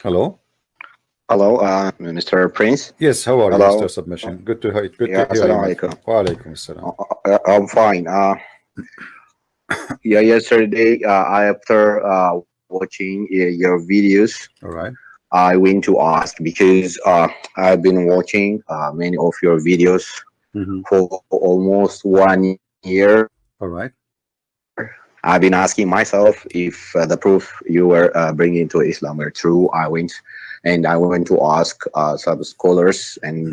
Hello. Hello, Mr. Prince. Yes, how are Hello. you, Mr. Submission? Good to hear. Good Yeah, to hear you. assalamu alaikum. Wa alaikum assalam. I'm fine. Yeah, yesterday, after watching your videos, All right. I went to ask because I've been watching many of your videos for almost 1 year. All right. I've been asking myself if the proof you were bringing to Islam were true. I went to ask some scholars and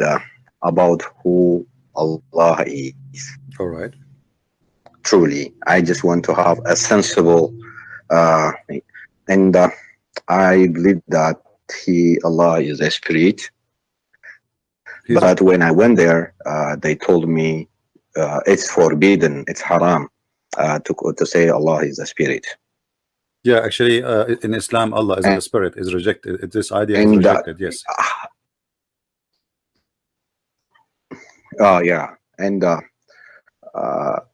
about who Allah is. All right. Truly, I just want to have a sensible, and I believe that Allah is a spirit. But when I went there, they told me it's forbidden, it's haram to say Allah is a spirit. Yeah, actually, in Islam, Allah is a spirit, is rejected. This idea is rejected. Yes. Yeah, and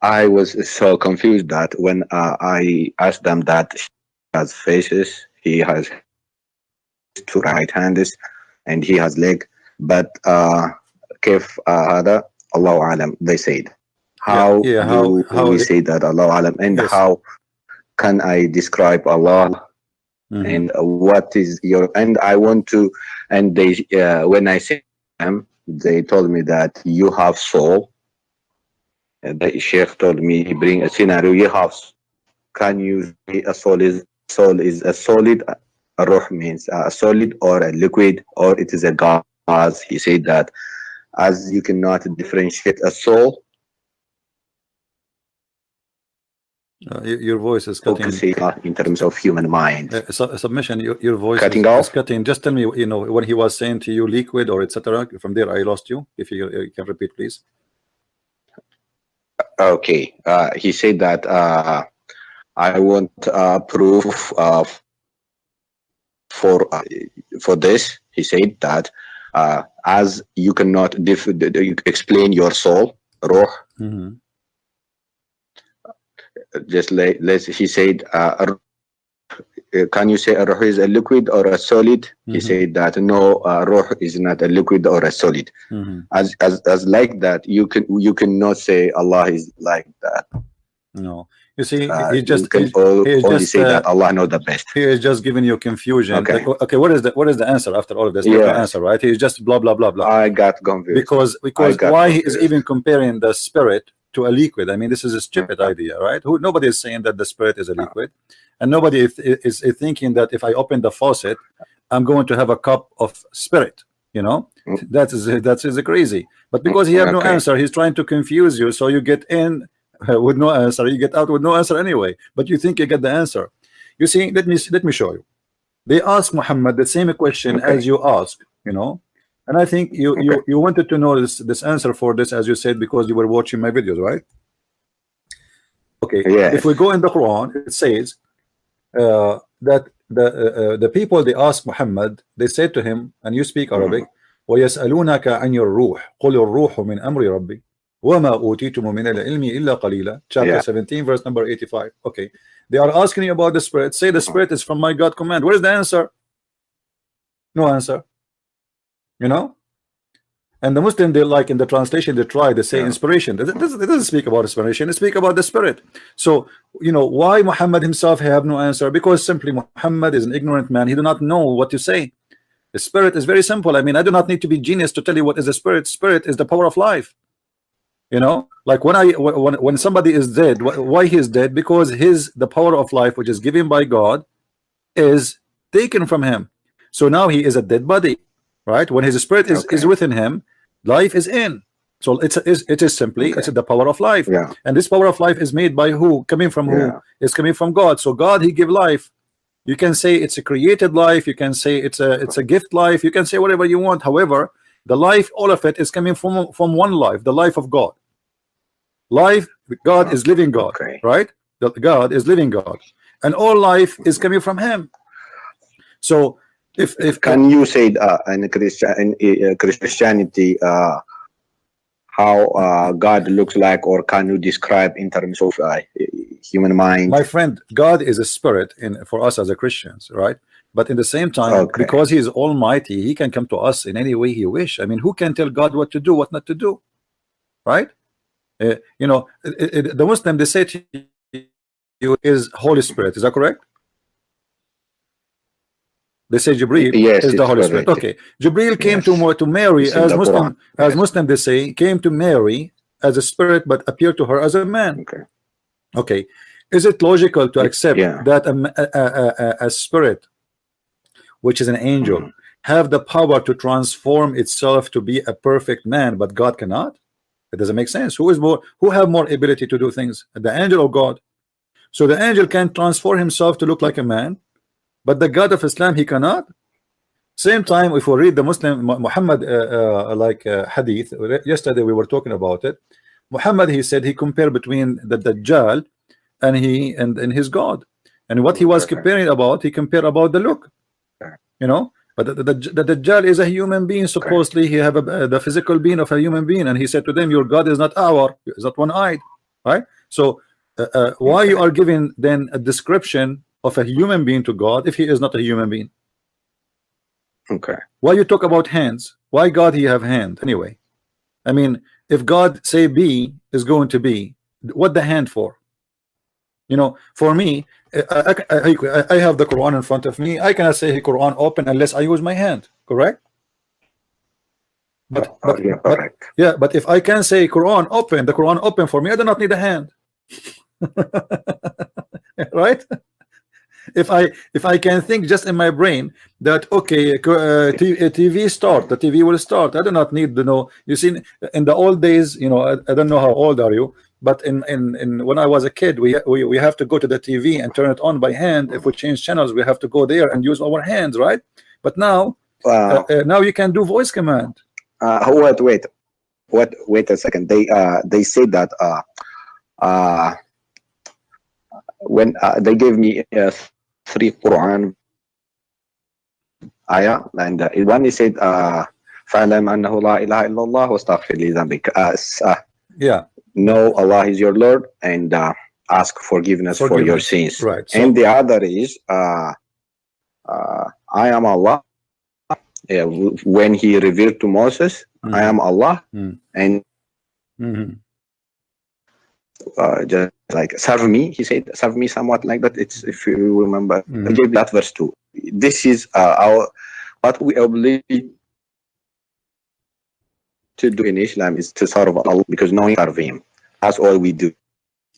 I was so confused that when I asked them that he has faces, he has two right hands, and he has leg, but كيف هذا الله أعلم, they said. How do we say that Allah Alam, and yes, how can I describe Allah, and what is your, and I want to, and they when I say them, they told me that you have soul. The Sheikh told me, he bring a scenario, you have, can you say a soul is a solid, a ruh means a solid or a liquid, or it is a gas. He said that as you cannot differentiate a soul, your voice is cutting. In terms of human mind. Submission, your voice cutting is cutting. Just tell me, when he was saying to you liquid or etc. From there, I lost you. If you can repeat, please. Okay. He said that I want proof for this. He said that as you cannot explain your soul, ruh. Just he said, can you say a ruh is a liquid or a solid? He said that no, ruh is not a liquid or a solid. As like that, you cannot say Allah is like that. No, you see, he only say that Allah knows the best. He is just giving you confusion. Okay. Okay, what is the answer after all of this? Yeah. The answer, right? He's just blah blah blah blah. I got confused because why he is even comparing the spirit to a liquid? I mean, this is a stupid idea, right? Nobody is saying that the spirit is a liquid, and nobody is thinking that if I open the faucet, I'm going to have a cup of spirit. That is crazy. But because he has no answer, he's trying to confuse you, so you get in with no answer, you get out with no answer anyway, but you think you get the answer. You see, let me show you. They asked Muhammad the same question as you asked, and I think you wanted to know this answer for this, as you said, because you were watching my videos, right? Okay. Yes. If we go in the Quran, it says that the people, they asked Muhammad, they said to him, and you speak Arabic, وَيَسْأَلُونَكَ عَنْ الرُّوحِ قُلِ الرُّوحُ مِنْ أَمْرِ رَبِّي وَمَا أُوتِيتُمُ مِنَ الْعِلْمِ إِلَّا قَلِيلًا. Chapter 17, verse number 85. Okay. They are asking you about the spirit. Say the spirit is from my God command. Where is the answer? No answer. And the Muslim, they like in the translation, they try, they say inspiration. It doesn't speak about inspiration, it speaks about the spirit. So why Muhammad himself have no answer? Because simply Muhammad is an ignorant man. He do not know what to say. The spirit is very simple. I mean, I do not need to be genius to tell you what is a spirit. Spirit is the power of life. Like when somebody is dead, why he is dead? Because the power of life, which is given by God, is taken from him. So now he is a dead body, right? When his spirit is within him, life is in. So it is simply it's the power of life. And this power of life is made by who? Coming from who? It's coming from God. So God, he give life. You can say it's a created life, you can say it's a gift life, you can say whatever you want. However, the life, all of it is coming from one life, the life of God. Life, God is living God, right? God is living God, and all life is coming from him. So if can you say in Christianity how God looks like, or can you describe in terms of human mind? My friend, God is a spirit for us as a Christians, right? But in the same time, Okay. because he is almighty, he can come to us in any way he wish. I mean, who can tell God what to do, what not to do, right? You know, the Muslim, they say to you is Holy Spirit. Is that correct? They say Jibreel Yes, is the it's Holy Spirit. correct. Okay, Jibreel came Yes. to Mary It's in as the Muslim, Quran. as Yes. Muslim they say, came to Mary as a spirit, but appeared to her as a man. Okay. Okay, is it logical to accept Yeah. that a spirit, which is an angel, Mhm. have the power to transform itself to be a perfect man, but God cannot? It doesn't make sense. Who is more? Who have more ability to do things, the angel or God? So the angel can transform himself to look like a man, but the God of Islam, he cannot. Same time, if we read the Muslim Muhammad hadith, yesterday we were talking about it. Muhammad, he said he compared between the Dajjal and his God, and what he was Okay. comparing about, he compared about the look, you know. But the Dajjal is a human being. Supposedly he have the physical being of a human being, and he said to them, your God is not is not one-eyed, right? So why you are giving then a description of a human being to God if he is not a human being? Okay. Why you talk about hands? Why God he have hand anyway? I mean, if God say be is going to be, what the hand for? You know, for me, I have the Quran in front of me. I cannot say Quran open unless I use my hand, correct? But Yeah, correct. yeah, but if I can say Quran open, the Quran open for me, I do not need a hand. Right? If I can think just in my brain that okay, TV start, the TV will start. I do not need to know. You see, in the old days, you know, I don't know how old are you, but in when I was a kid, we have to go to the TV and turn it on by hand. If we change channels, we have to go there and use our hands, right? But now, now you can do voice command. Wait a second. They said that when they gave me 3 Quran ayah, and one he said فَعْلَمْ أَنَّهُ لَا إِلَهَ إِلَّا اللَّهُ وَاسْتَغْفِرْ لِذَنبِكَ. Yeah. Know Allah is your Lord and ask forgiveness for your sins. Right. So, and the other is I am Allah. When he revealed to Moses, I am Allah, and just like serve me, he said serve me, somewhat like that. It's, if you remember, I gave that verse too. This is what we obliged to do in Islam is to serve Allah, because knowing serve him, that's all we do.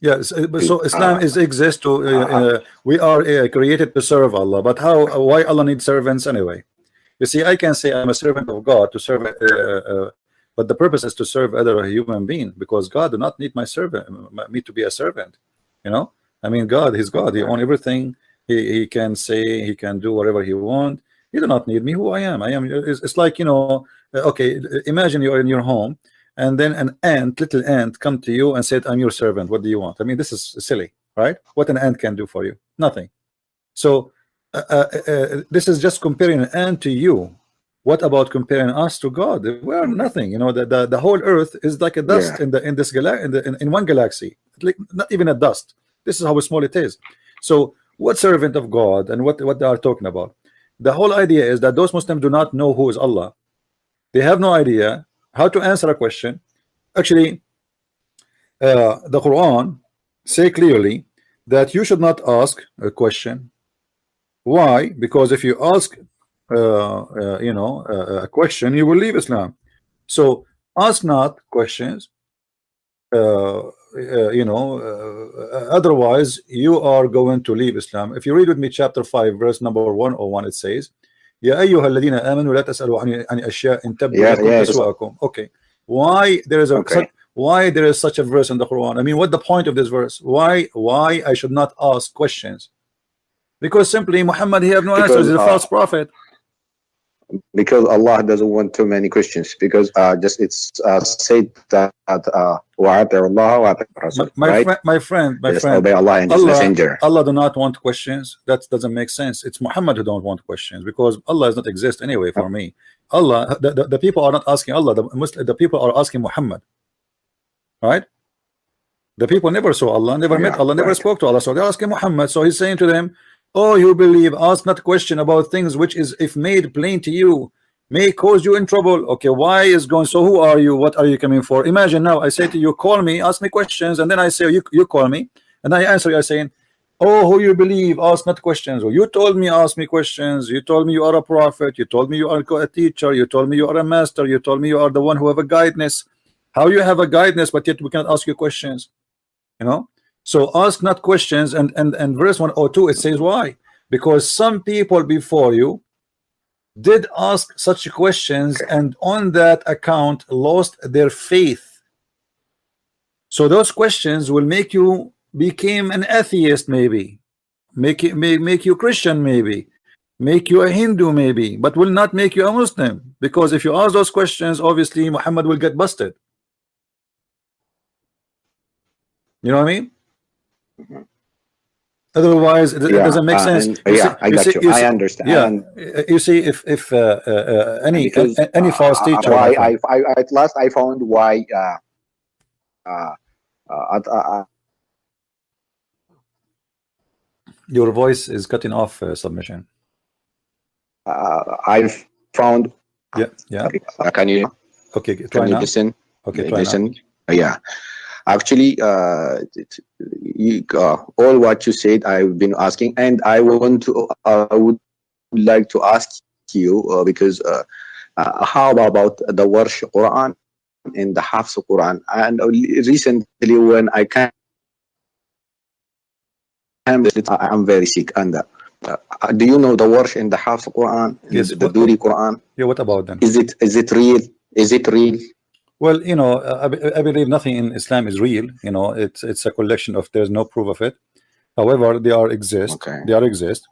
Yes, so Islam is exist to we are created to serve Allah, but why Allah needs servants anyway? You see, I can say I'm a servant of God to serve, but the purpose is to serve other human being, because God do not need me to be a servant. You know, I mean, God, He's God. He owns everything. He can say, He can do whatever He wants. He do not need me. Who I am. It's like, you know. Okay, imagine you're in your home, and then an little ant, come to you and said, "I'm your servant. What do you want?" I mean, this is silly, right? What an ant can do for you? Nothing. So this is just comparing an ant to you. What about comparing us to God? We're nothing. You know, the whole earth is like a dust in this in one galaxy, like not even a dust. This is how small it is. So what servant of God and what they are talking about? The whole idea is that those Muslims do not know who is Allah. They have no idea how to answer a question. Actually, the Quran say clearly that you should not ask a question. Why? Because if you ask a question, you will leave Islam. So ask not questions. Otherwise you are going to leave Islam. If you read with me chapter 5 verse number 101, it says, يا أيها الذين آمنوا لا تسألوا عن أشياء إن تبدوا لكم تسؤكم. Okay, why there is such a verse in the Quran? I mean, what the point of this verse? Why I should not ask questions? Because simply Muhammad, he have no answers. He's a false prophet. Because Allah doesn't want too many questions. Because just it's said that my friend, obey Allah and His messenger. Allah do not want questions. That doesn't make sense. It's Muhammad who don't want questions, because Allah does not exist anyway. For me, Allah, the people are not asking Allah. The people are asking Muhammad, right? The people never saw Allah, never met Allah, never spoke to Allah, so they're asking Muhammad. So he's saying to them, Oh, you believe, ask not question about things which is, if made plain to you, may cause you in trouble. Okay, why is going? So who are you? What are you coming for? Imagine now I say to you, call me, ask me questions, and then I say you call me, and I answer you. I saying, oh, who you believe, ask not questions. Or you told me ask me questions. You told me you are a prophet. You told me you are a teacher. You told me you are a master. You told me you are the one who have a guidance. How you have a guidance, but yet we cannot ask you questions? You know. So ask not questions, and verse 102 it says why? Because some people before you did ask such questions, and on that account lost their faith. So those questions will make you become an atheist, maybe make you Christian, maybe make you a Hindu, maybe, but will not make you a Muslim, because if you ask those questions, obviously Muhammad will get busted. You know what I mean? Otherwise, it doesn't make sense. I got you. I understand. Yeah, you see, if any false teacher. Why I at last I found why. Your voice is cutting off. Submission. I found. Yeah. Can you? Okay. Can you listen? Okay. Listen. Yeah. Actually, all what you said, I've been asking, and I would like to ask you because how about the Warsh Quran and the Hafs Quran? And recently, when I came, I'm very sick. And do you know the Warsh and the Hafs Quran? Yes. The Duri Quran. Yeah. What about them? Is it real? Is it real? Well, you know, I believe nothing in Islam is real. You know, it's a collection of, there's no proof of it. However, they are exist. Okay. They are exist,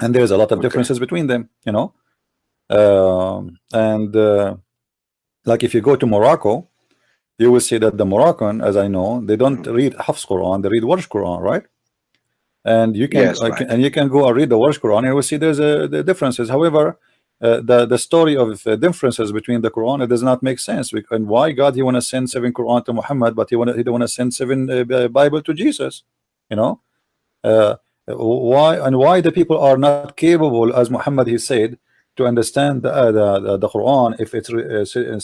and there's a lot of differences between them. You know, like if you go to Morocco, you will see that the Moroccan, as I know, they don't read Hafs Quran, they read Warsh Quran, right? And you can, and you can go and read the Warsh Quran, and you will see there's the differences. However, the story of differences between the Quran, it does not make sense. And why God he want to send 7 Quran to Muhammad, but he don't want to send 7 Bible to Jesus? You know, why the people are not capable, as Muhammad he said, to understand the Quran if it's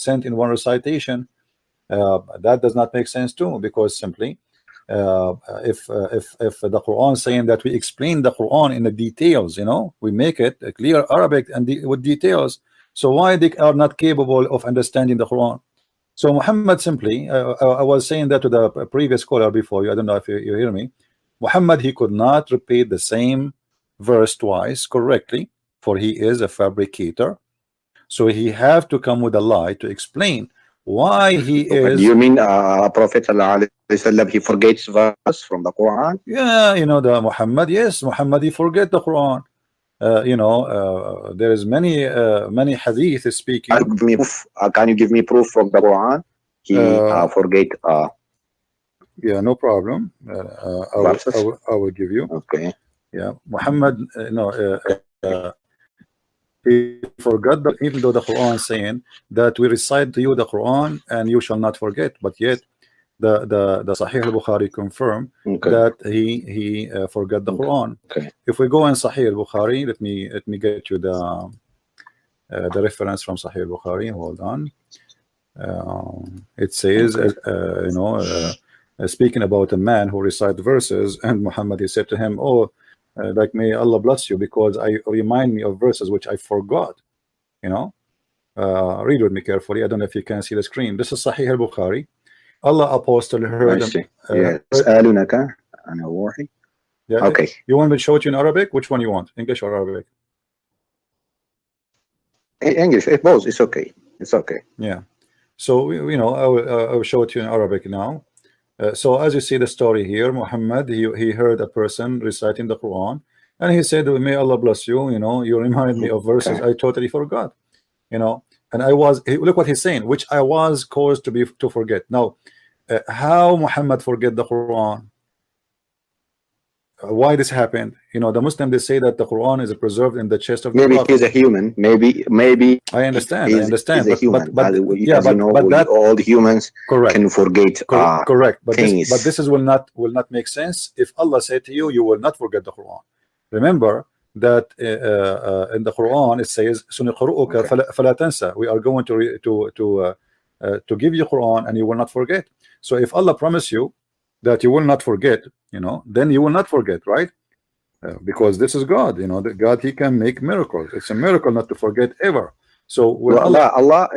sent in one recitation? That does not make sense too, because simply if the Quran saying that we explain the Quran in the details, you know, we make it a clear Arabic and with details, so why they are not capable of understanding the Quran? So Muhammad simply, I was saying that to the previous caller before you, I don't know if you hear me. Muhammad, he could not repeat the same verse twice correctly, for he is a fabricator. So he have to come with a lie to explain why he is. You mean Prophet ﷺ, he forgets verse from the Quran? Yeah, you know, the Muhammad, yes, Muhammad he forget the Quran. You know, there is many hadith speaking. Can you give me proof from the Quran? He forget. Yeah, no problem. I will give you. Okay. Yeah, Muhammad, he forgot that, even though the Quran is saying that we recite to you the Quran and you shall not forget, but yet the Sahih al-Bukhari confirm that he forgot the Quran. If we go in Sahih al-Bukhari, let me get you the reference from Sahih al-Bukhari. Hold on. It says, you know, speaking about a man who recites verses, and Muhammad he said to him, oh, like may Allah bless you, because I remind me of verses which I forgot. You know, read with me carefully. I don't know if you can see the screen. This is Sahih al-Bukhari. Allah apostle heard them. Yeah. Okay. You want me to show it you in Arabic? Which one you want, English or Arabic? English. Both. It's okay. It's okay. Yeah. So you know, I will show it to you in Arabic now. So as you see the story here, Muhammad he heard a person reciting the Quran, and he said, may Allah bless you, you know, you remind me of verses I totally forgot, you know, and look what he's saying, which I was caused to forget. Now how Muhammad forget the Quran? Why this happened? You know, the Muslim, they say that the Quran is preserved in the chest of the maybe Prophet. he's a human. Maybe I understand. But yeah, but that all humans can forget. Correct. But things. this will not make sense if Allah said to you, you will not forget the Quran. Remember that in the Quran it says, Okay. فَلَا تَنْسَى. We are going to give you Quran and you will not forget. So if Allah promise you that you will not forget, you know, then you will not forget, right? Because this is God, you know, that God, he can make miracles. It's a miracle not to forget ever. So when Allah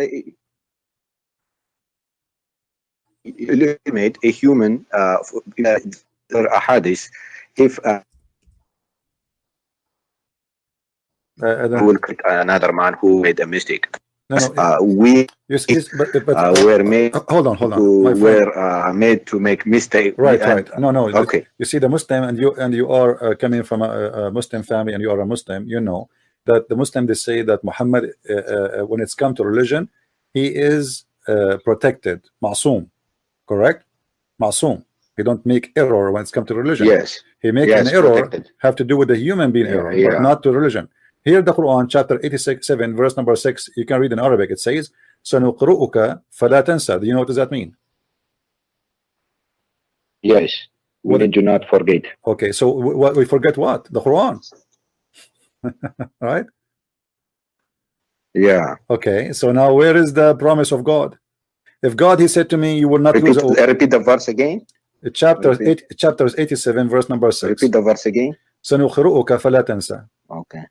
eliminate a human or a hadith if will create another man who made a mistake. We were made hold on, my friend. Were made to make mistake. Right. No. Okay. You see, the Muslim, and you are coming from a Muslim family, and you are a Muslim. You know that the Muslim, they say that Muhammad, when it's come to religion, he is protected, ma'soom, correct? Ma'soom. He don't make error when it's come to religion. Yes. He make an error protected. Have to do with the human being error, but not to religion. Here, the Quran, chapter 87, verse number 6, you can read in Arabic. It says, "Sanuqru'uka fala tansa." Do you know what does that mean? Yes. We do not forget. Okay, so what we forget? What? The Quran, right? Yeah. Okay, so now where is the promise of God? If God, he said to me, you will not lose. Repeat the verse again. Chapters 87, verse number 6. Repeat the verse again. Sanuqru'uka fala tansa. Okay.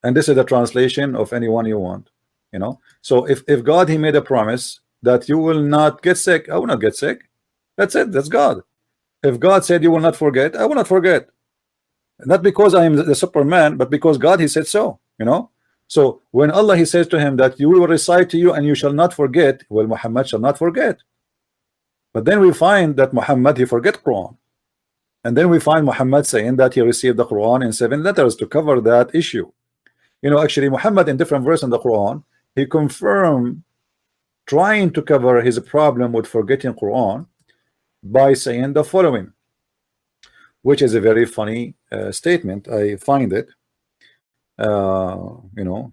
And this is the translation of anyone you want, you know. So if God, he made a promise that you will not get sick, I will not get sick. That's it. That's God. If God said you will not forget, I will not forget. Not because I am the Superman, but because God, he said so, you know. So when Allah, he says to him that you will recite to you and you shall not forget, well, Muhammad shall not forget. But then we find that Muhammad, he forget Quran. And then we find Muhammad saying that he received the Quran in 7 letters to cover that issue. You know, actually, Muhammad in different verses in the Quran, he confirmed trying to cover his problem with forgetting Quran by saying the following, which is a very funny statement. I find it, you know,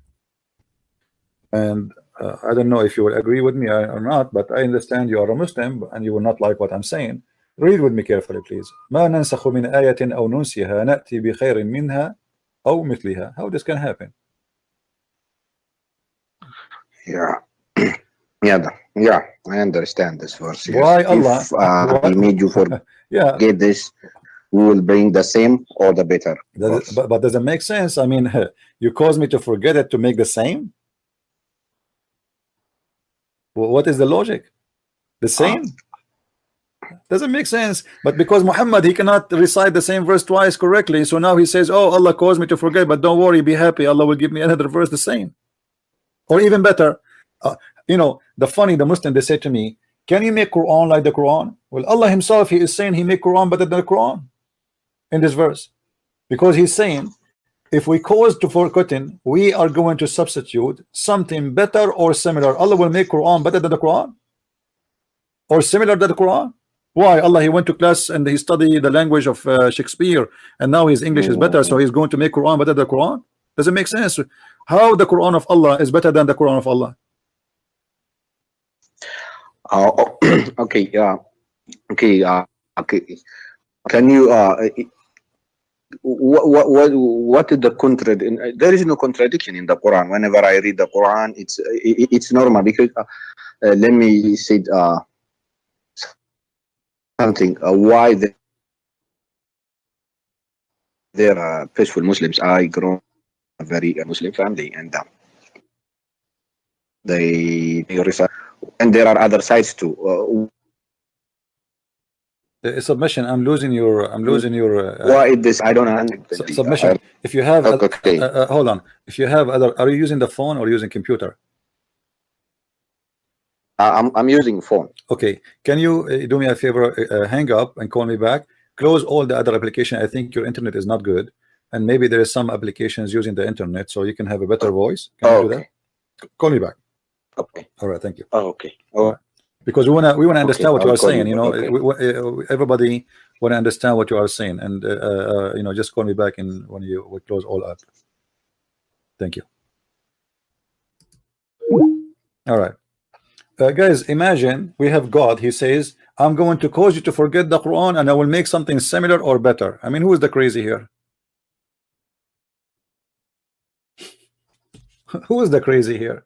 and I don't know if you will agree with me or not, but I understand you are a Muslim and you will not like what I'm saying. Read with me carefully, please. ما ننسخ من آية أو ننسها نأتي بخير منها أو مثلها. How this can happen? Yeah, I understand this verse. Yes. Why Allah? If He made you forget this, we will bring the same or the better. But does it make sense? I mean, you cause me to forget it to make the same? What is the logic? The same? Doesn't make sense. But because Muhammad, he cannot recite the same verse twice correctly, so now he says, oh, Allah caused me to forget, but don't worry, be happy, Allah will give me another verse the same. Or even better, you know, the Muslim, they say to me, can you make Quran like the Quran? Well, Allah himself, he is saying he make Quran better than the Quran in this verse, because he's saying if we cause to forgetting, we are going to substitute something better or similar. Allah will make Quran better than the Quran or similar to the Quran. Why? Allah, he went to class and he studied the language of Shakespeare, and now his English is better, so he's going to make Quran better than the Quran. Does it make sense? How the Quran of Allah is better than the Quran of Allah? Okay. Can you what is the contradiction? There is no contradiction in the Quran. Whenever I read the Quran, it's normal, because let me say something. Why there are peaceful Muslims? I grew a very Muslim family, and they recite, and there are other sides too. Submission. I'm losing your. Why is this? I don't understand. Submission. If you have, okay. Hold on. If you have other, are you using the phone or using computer? I'm using phone. Okay. Can you do me a favor? Hang up and call me back. Close all the other application. I think your internet is not good, and maybe there is some applications using the internet, so you can have a better voice. Can you do that? Call me back. Okay. All right. Thank you. Oh, okay. Oh. Because we wanna understand what you are saying. You know, okay. Everybody wanna understand what you are saying, and you know, just call me back when you close all up. Thank you. All right, guys. Imagine we have God. He says, "I'm going to cause you to forget the Quran, and I will make something similar or better." I mean, who is the crazy here? Who is the crazy here?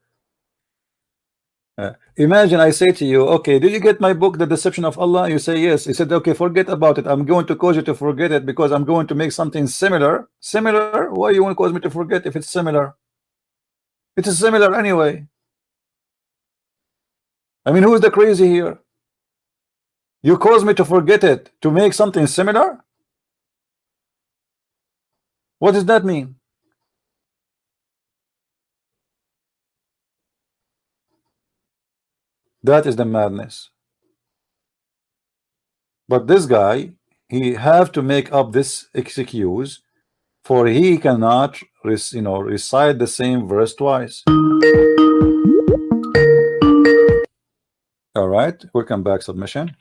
Imagine I say to you, okay, did you get my book, The Deception of Allah? You say yes. He said, okay, forget about it. I'm going to cause you to forget it because I'm going to make something similar. Similar? Why you want to cause me to forget if it's similar? It is similar anyway. I mean, who is the crazy here? You cause me to forget it to make something similar? What does that mean? That is the madness. But this guy, he have to make up this excuse, for he cannot recite the same verse twice. All right, welcome back, submission.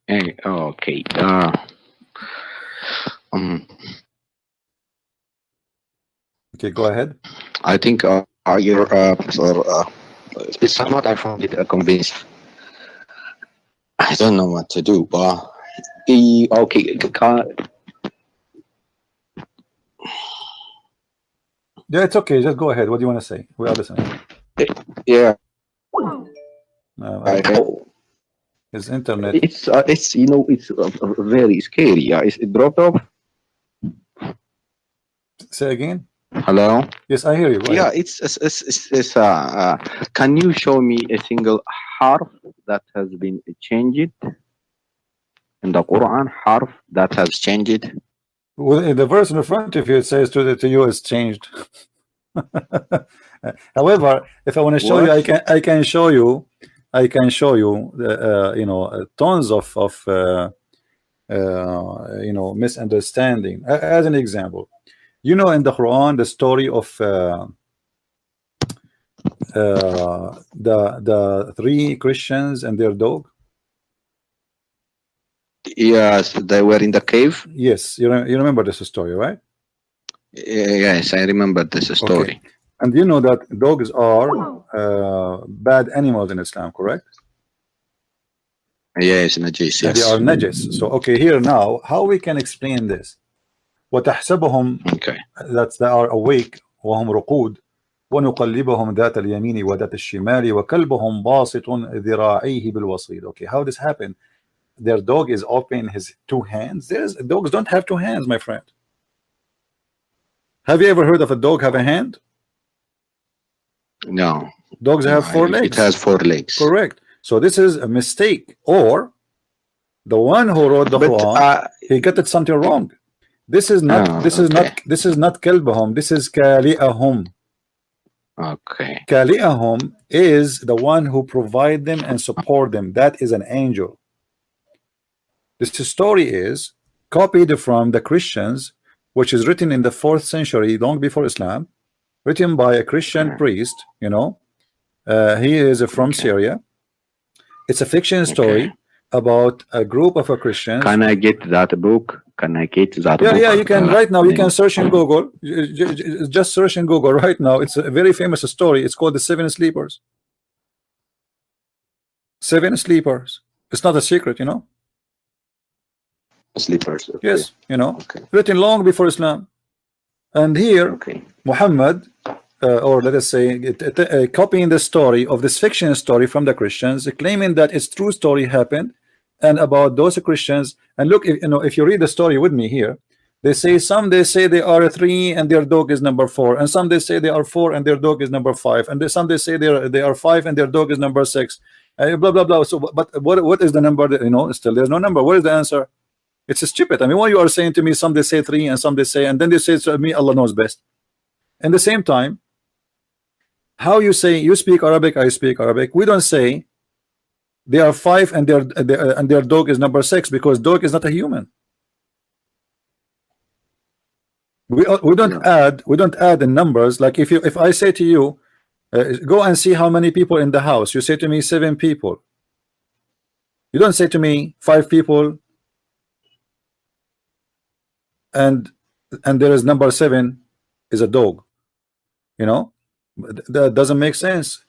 Hey, okay. Okay, go ahead. I think it's somewhat I found it convinced. I don't know what to do. Okay. Yeah, it's okay. Just go ahead. What do you want to say? We are listening. Yeah. His internet. It's very scary. Yeah, it dropped off. Say again. Hello. Yes, I hear you. Go ahead. It's can you show me a single harf that has been changed in the Quran? Harf that has changed. Well, the verse in front of you, it says to you it's changed. However, if I want to show you, I can show you the tons of misunderstanding. As an example, in the Quran, the story of the 3 Christians and their dog. Yes, they were in the cave. Yes, you remember this story, right? Yes, I remember this story. Okay. And you know that dogs are bad animals in Islam, correct? Yes, najis. Yes, they are najis. So okay, here now, how we can explain this? وتحسبهم that they are awake وهم رقود ونقلبهم ذات اليمين وذات الشمال وكلبهم باسط ذراعيه بالوصيد. Okay, how this happened? Their dog is opening his 2 hands. Dogs don't have 2 hands, my friend. Have you ever heard of a dog have a hand? No. Dogs have 4 legs. It has 4 legs. Correct. So this is a mistake, or the one who wrote the Quran, he got it something wrong. This is not. This is not kalbahum. This is kali'ahum. Okay. Kali'ahum is the one who provide them and support them. That is an angel. This story is copied from the Christians, which is written in the 4th century, long before Islam, written by a Christian priest. He is from Syria. It's a fiction story about a group of Christians. Can I get that book? Yeah, you can right now. You can search in Google. Just search in Google right now. It's a very famous story. It's called the 7 Sleepers. 7 Sleepers. It's not a secret, Sleepers. Okay. Yes, written long before Islam. And here, Muhammad, or let us say, copying the story of this fiction story from the Christians, claiming that its true story happened, and about those Christians. And look, if you read the story with me here, some they say they are 3 and their dog is number 4, and some they say they are 4 and their dog is number 5, and some they say they are 5 and their dog is number 6, blah blah blah. So, but what is the number? Still there's no number. What is the answer? It's stupid. I mean, what you are saying to me, some they say 3 and some they say, and then they say to me, Allah knows best. At the same time, how you say you speak Arabic, I speak Arabic. We don't say they are 5 and their dog is number 6, because dog is not a human. We don't add the numbers. Like if I say to you, go and see how many people in the house, you say to me 7 people. You don't say to me 5 people and there is number 7 is a dog. That doesn't make sense.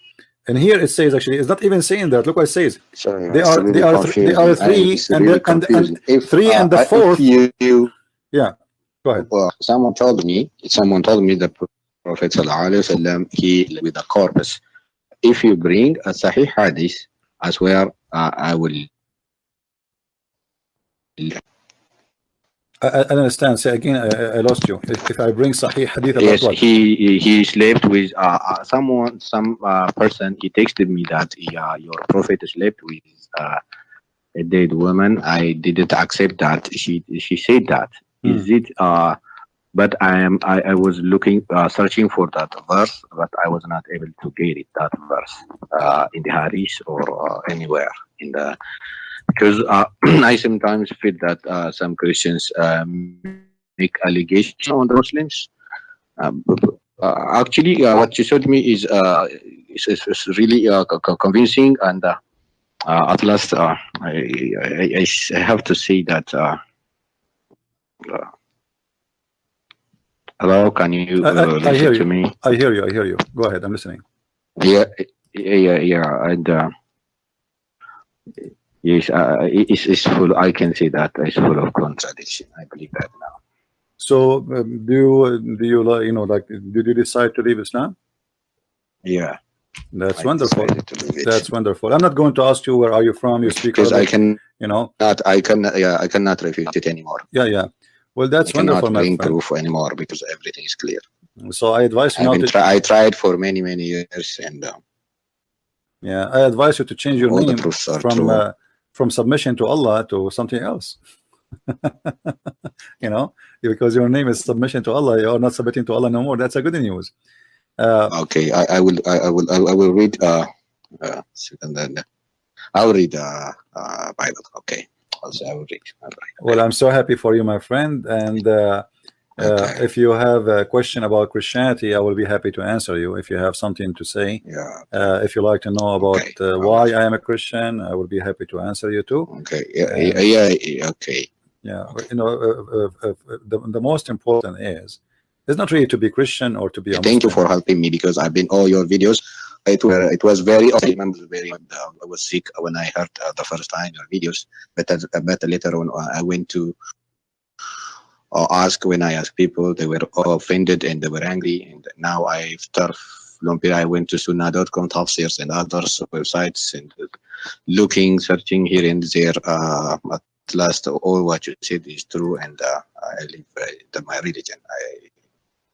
And here it says, actually, it's not even saying that. Look what it says. Sorry, they are 3 and the 3 and the 4th. Yeah, go ahead. Well, someone told me the Prophet ﷺ, he with the corpus. If you bring a Sahih Hadith, I swear I will. I understand. Say again. I lost you. If I bring Sahih Hadith about Yes, what? he slept with some person. He texted me that your prophet slept with a dead woman. I didn't accept that. She said that. Is it but I was looking searching for that verse, but I was not able to get it, that verse in the Hadith or anywhere in the, because I sometimes feel that some Christians make allegations on the Muslims. Actually, what you showed me is really convincing, and at last, I have to say that. Hello, can you I hear listen to you. me? I hear you. I hear you. Go ahead. I'm listening. Yeah, and yes, it's full. I can say that it's full of contradiction. I believe that now. So, do you like, like, did you decide to leave Islam? Yeah, That's I wonderful. decided to leave it. That's wonderful. I'm not going to ask you where are you from. You speak Because Arabic. I cannot refute it anymore. Yeah. Well, that's I cannot wonderful, my bring friend. proof anymore because everything is clear. So I advise you not to. I tried for many years, and Yeah, I advise you to change your all the name proofs are true. From submission to Allah to something else. Because your name is submission to Allah, you are not submitting to Allah no more. That's a good news. Okay, I will read. Second, then I will read Bible. Okay, also I will read. Okay. Well, I'm so happy for you, my friend, and Okay. if you have a question about Christianity, I will be happy to answer you. If you have something to say, Yeah. if you like to know about why I am a Christian, I will be happy to answer you too. Okay. Yeah. Okay. Yeah. The most important is it's not really to be Christian or to be a Muslim. Thank you for helping me, because I've been all your videos. It was very. I remember I was sick when I heard the first time your videos, but later on I went to ask. When I asked people, they were all offended and they were angry. And now after long period, I went to sunnah.com, tafsirs, and others websites, and searching here and there. At last, all what you said is true, and I live my religion. I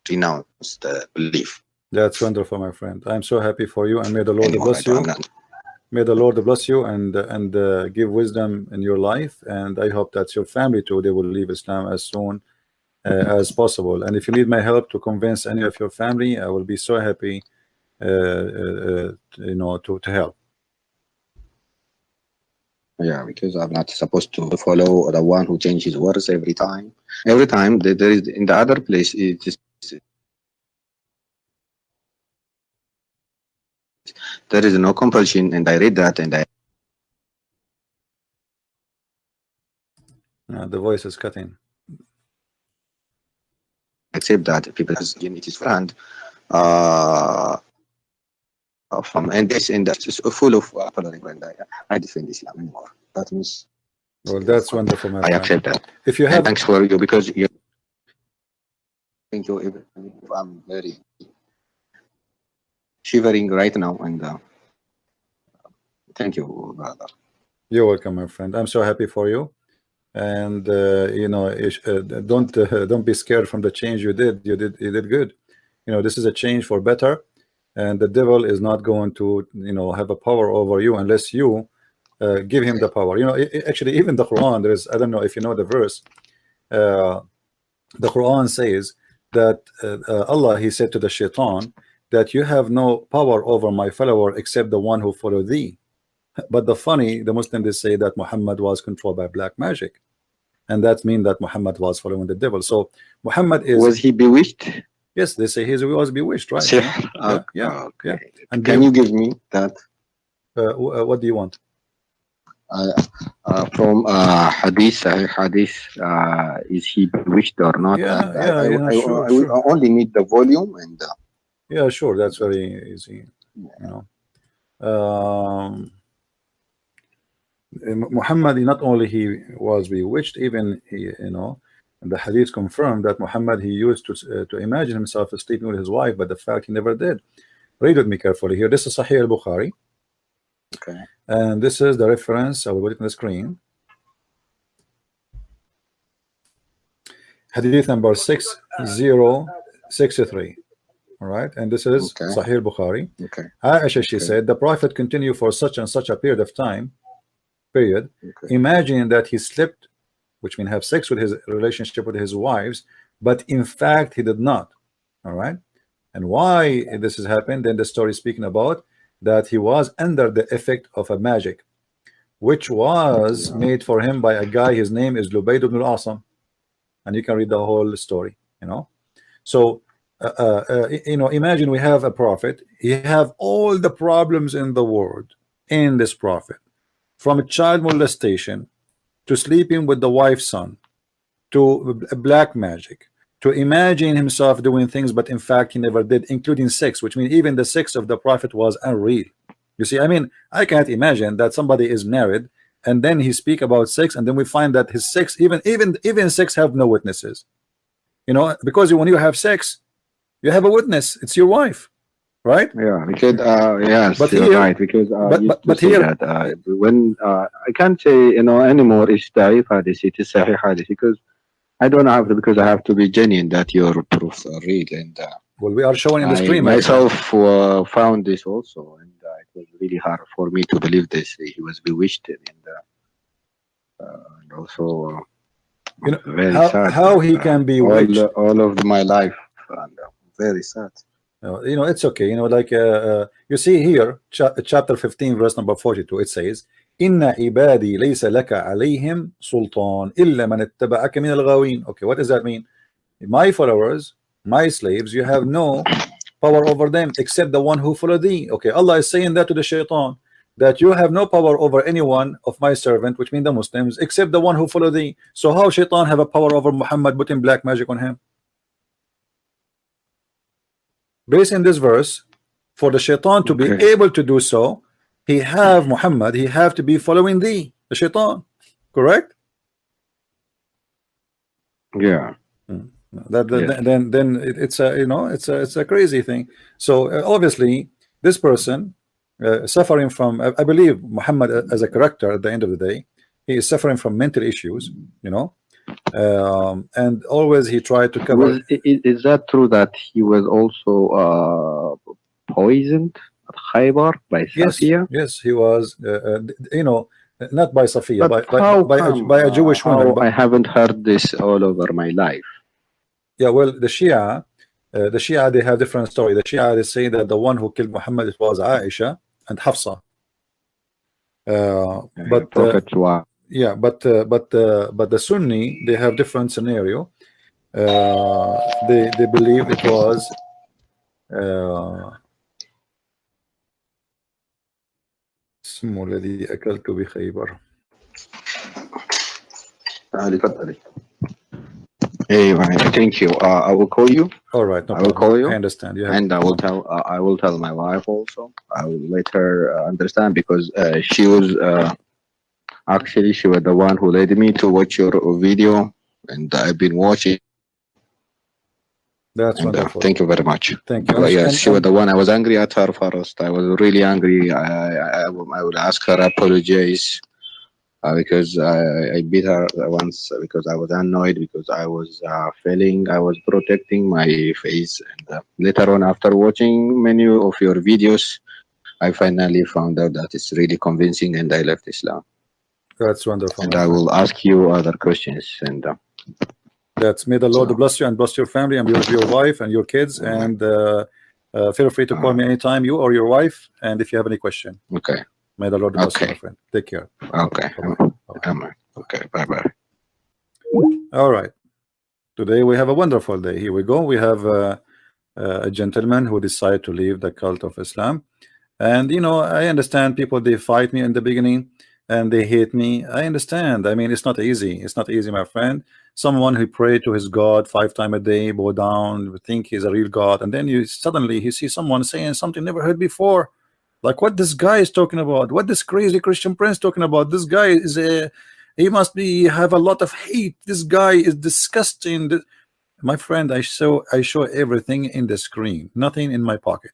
renounce the belief. That's wonderful, my friend. I'm so happy for you, and may the Lord bless you. May the Lord bless you and give wisdom in your life, and I hope that your family too, they will leave Islam as soon as possible. And if you need my help to convince any of your family, I will be so happy to help. Yeah, because I'm not supposed to follow the one who changes words every time. Every time there is in the other place, it is. There is no compulsion, and I read that, and the voice is cutting. Accept that people it is and from and this is full of and I defend Islam anymore. That means. Well, that's wonderful, my friend. I accept that. If you have, and thanks for you, because you. Thank you. I'm very shivering right now, and thank you, brother. You're welcome, my friend. I'm so happy for you, and don't be scared from the change you did. You did good. This is a change for better, and the devil is not going to have a power over you unless you give him the power. Actually, even the Quran, I don't know if you know the verse. The Quran says that Allah, he said to the shaitan that you have no power over my follower except the one who follow thee. But the Muslims, they say that Muhammad was controlled by black magic, and that means that Muhammad was following the devil. So Muhammad was he bewitched? Yes, they say he was bewitched, right? Yeah. And can you give me that? What do you want? From hadith, is he bewitched or not? Sure. I only need the volume and. Yeah, sure. That's very easy. Muhammad, not only he was bewitched, even he, And the hadith confirmed that Muhammad, he used to imagine himself sleeping with his wife, but the fact he never did. Read with me carefully here. This is Sahih al-Bukhari. Okay. And this is the reference. I will put it on the screen. Hadith number 6063. All right, and this is Sahih Bukhari. Okay. Aisha, she said, the Prophet continued for such and such a period of time, imagining that he slept, which means have sex with his relationship with his wives, but in fact he did not. All right, and why this has happened? Then the story speaking about that he was under the effect of a magic, which was made for him by a guy. His name is Lubayd ibn al-Asam, and you can read the whole story. So. Imagine we have a prophet. He have all the problems in the world in this prophet, from child molestation to sleeping with the wife's son, to black magic, to imagine himself doing things, but in fact he never did, including sex, which means even the sex of the prophet was unreal. You see, I mean, I can't imagine that somebody is married and then he speak about sex, and then we find that his sex, even sex, have no witnesses. Because when you have sex, you have a witness. It's your wife, right? Yeah, because yes, but you're here, right. Because but here, that, when I can't say anymore, it's Da'if hadith, it is Sahih hadith, because I don't have to, because I have to be genuine that your proofs are real. And well, we are showing in the screen. I myself found this also, and it was really hard for me to believe this. He was bewitched, and also very sad. How he can be all of my life. And, very sad. It's okay. You see here, chapter 15, verse number 42. It says, "Inna ibadi laysa laka alayhim sultan illa man ittaba'aka min al-ghawin." Okay, what does that mean? My followers, my slaves, you have no power over them except the one who follow thee. Okay, Allah is saying that to the shaitan, that you have no power over anyone of my servant, which means the Muslims, except the one who follow thee. So how shaitan have a power over Muhammad, putting black magic on him? Based in this verse, for the shaitan to be able to do so, he have Muhammad, he have to be following thee, the shaitan, correct? Yeah. Then it's a crazy thing. So obviously this person suffering from, I believe Muhammad as a character at the end of the day, he is suffering from mental issues, and always he tried to cover. Is that true that he was also poisoned at Khaybar by Safiya? Yes, he was. Not by Safiya, by a Jewish woman. I haven't heard this all over my life. Yeah, well, the Shia, they have different story. The Shia, they say that the one who killed Muhammad, it was Aisha and Hafsa. But the Sunni, they have different scenario. They believe it was اسمه الذي أكلت بخيبر. Hey, thank you. I will call you. All right, no I will call you. I understand. And I will tell. I will tell my wife also. I will let her understand, because she was actually she was the one who led me to watch your video, and I've been watching. That's wonderful. Thank you very much. Thank you. Yes, she was the one. I was angry at her first. I was really angry. I would ask her apologize. Because I beat her once because I was annoyed, because I was feeling I was protecting my face. And later on, after watching many of your videos, I finally found out that it's really convincing, and I left Islam. That's wonderful. And I will ask you other questions. And that's, may the Lord bless you and bless your family and your wife and your kids. And feel free to call me anytime, you or your wife, and if you have any question. Okay. May the Lord bless you, my friend. Take care. Okay. Bye-bye. Okay. Bye-bye. All right. Today we have a wonderful day. Here we go. We have a gentleman who decided to leave the cult of Islam. And, I understand people, they fight me in the beginning and they hate me. I understand. I mean, it's not easy. It's not easy, my friend. Someone who prayed to his God 5 times a day, bow down, think he's a real God. And then you see someone saying something never heard before. Like what this guy is talking about, what this crazy Christian prince talking about. This guy is He must be have a lot of hate. This guy is disgusting. My friend, I show everything in the screen, nothing in my pocket.